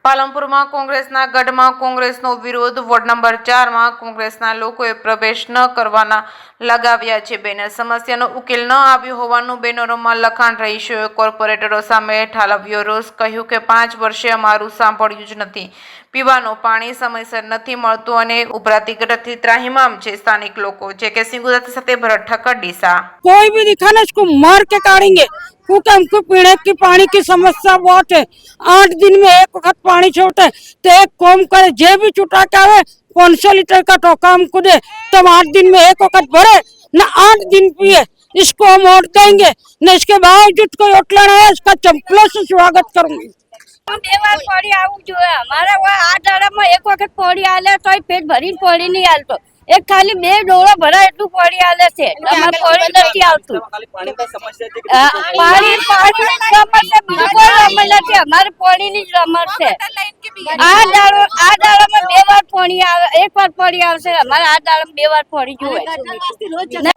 પાલનપુરમાં કોંગ્રેસના ગઢમાં કોંગ્રેસનો વિરોધ. વોર્ડ નંબર 4 માં કોંગ્રેસના લોકોએ પ્રવેશ ન કરવાના લગાવ્યા છે બેનર. સમસ્યાનો ઉકેલ ન આવ્યો હોવાનું બેનરોમાં લખાણ. રહીશોએ કોર્પોરેટરો સામે ઠાલવ્યો રોષ. કહ્યું કે 5 વર્ષે અમારું સાંભળ્યું જ નથી. પીવાનું પાણી સમયસર નથી મળતું અને ઉભરાતી ગટરથી ત્રાહિમામ છે સ્થાનિક લોકો. જે કે સિંગુદાતા સાથે ભરત ઠક્કર, ડીસા. कोई भी दिखा ना इसको मार के काटेंगे क्योंकि हमको पीने की पानी की समस्या बहुत है। 8 दिन में एक वक्त पानी छोड़ते हैं तो एक कौम करे जे भी छुटा के आवे 500 लीटर का टोका हमको दे तब 8 दिन में एक वक्त भरे न 8 दिन पिए। इसको हम वोट देंगे न इसके बावजूद कोई वोट लेना है इसका चंपलों से स्वागत करूंगी। બે વાર પડી આવું જોઈએ અમારે આ દાડામાં એક વખત પડી આલે તો પેટ ભરીને પડી નહીં આલતો એક ખાલી 2 ડોળો ભરાય એટલું પડી આલે છે અમારે પડી નથી આવતું પાણી સમસ્યા બિલકુલ રમત નથી અમારે પાણીની જ રમત છે આ દાડામાં 2 વાર પાણી આવે એક વાર પડી આવશે અમારે આ દાડામાં 2 વાર પડી જોઈએ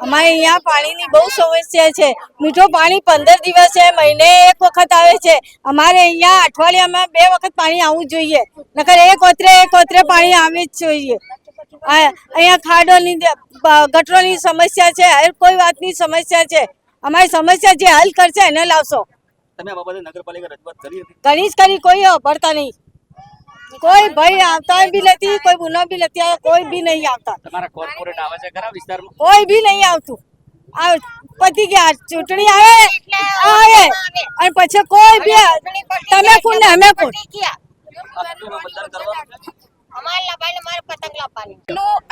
हमारे यहाँ पानी की बहुत समस्या है। मीठो पानी 15 दिवस है महीने एक वक्त आवे छे। हमारे यहाँ अठवाडिया में 2 वक्त पानी आવું જોઈએ નકર એક ઓતરે પાણી આવે જ જોઈએ। અહીંયા ખાડોની ગટરોની સમસ્યા છે હર કોઈ વાતની સમસ્યા છે। અમારી સમસ્યા જે હલ કરશે એને લાવશો। તમે આ બાબતે નગરપાલિકા રજૂઆત કરી હતી? ઘણી જ કરી કોઈ ભરતા नहीं कोई भाई आता भी लेती कोई बुना भी लेती कोई भी नहीं आता। તમારા કોર્પોરેટ આવે છે ખરા વિસ્તારમાં? कोई भी नहीं આવતું। આ પતિ કે ચૂંટણી આવે અને પછી કોઈ બી તમે કોણ ને અમે કોણ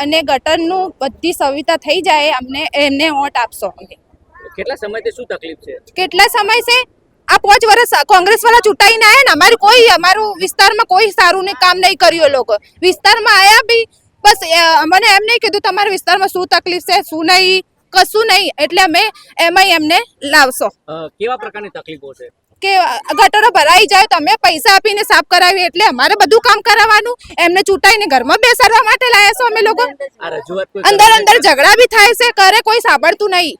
અને ગટરનું બધી સુવિધા થઈ જાય અમને એમને વોટ આપશો। કેટલા સમયથી શું તકલીફ છે? કેટલા સમય છે આ 5 વર્ષ કોંગ્રેસ વાળા ચૂંટાઈને આયા ને અમારું વિસ્તારમાં કોઈ સારું ને કામ નહીં કર્યું। લોકો વિસ્તારમાં આયા બી બસ મને એમ નહીં કીધું તમારા વિસ્તારમાં શું તકલીફ છે શું નહીં કશું નહીં એટલે અમે એમાં એમને લાવશો। કેવા પ્રકારની તકલીફો છે? કે ગટરો ભરાઈ જાય તો અમે પૈસા આપીને સાફ કરાવીએ એટલે અમારે બધું કામ કરાવવાનું એમને ચૂંટાઈને ઘરમાં બેસાડવા માટે લાયા છો અમે લોકો। આ રજૂઆત અંદર ઝઘડા બી થાય છે કરે કોઈ સાંભળતું નહીં।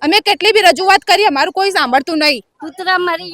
અમે કેટલી બી રજૂઆત કરી અમારું કોઈ સાંભળતું નહીં। કૂતરા મરી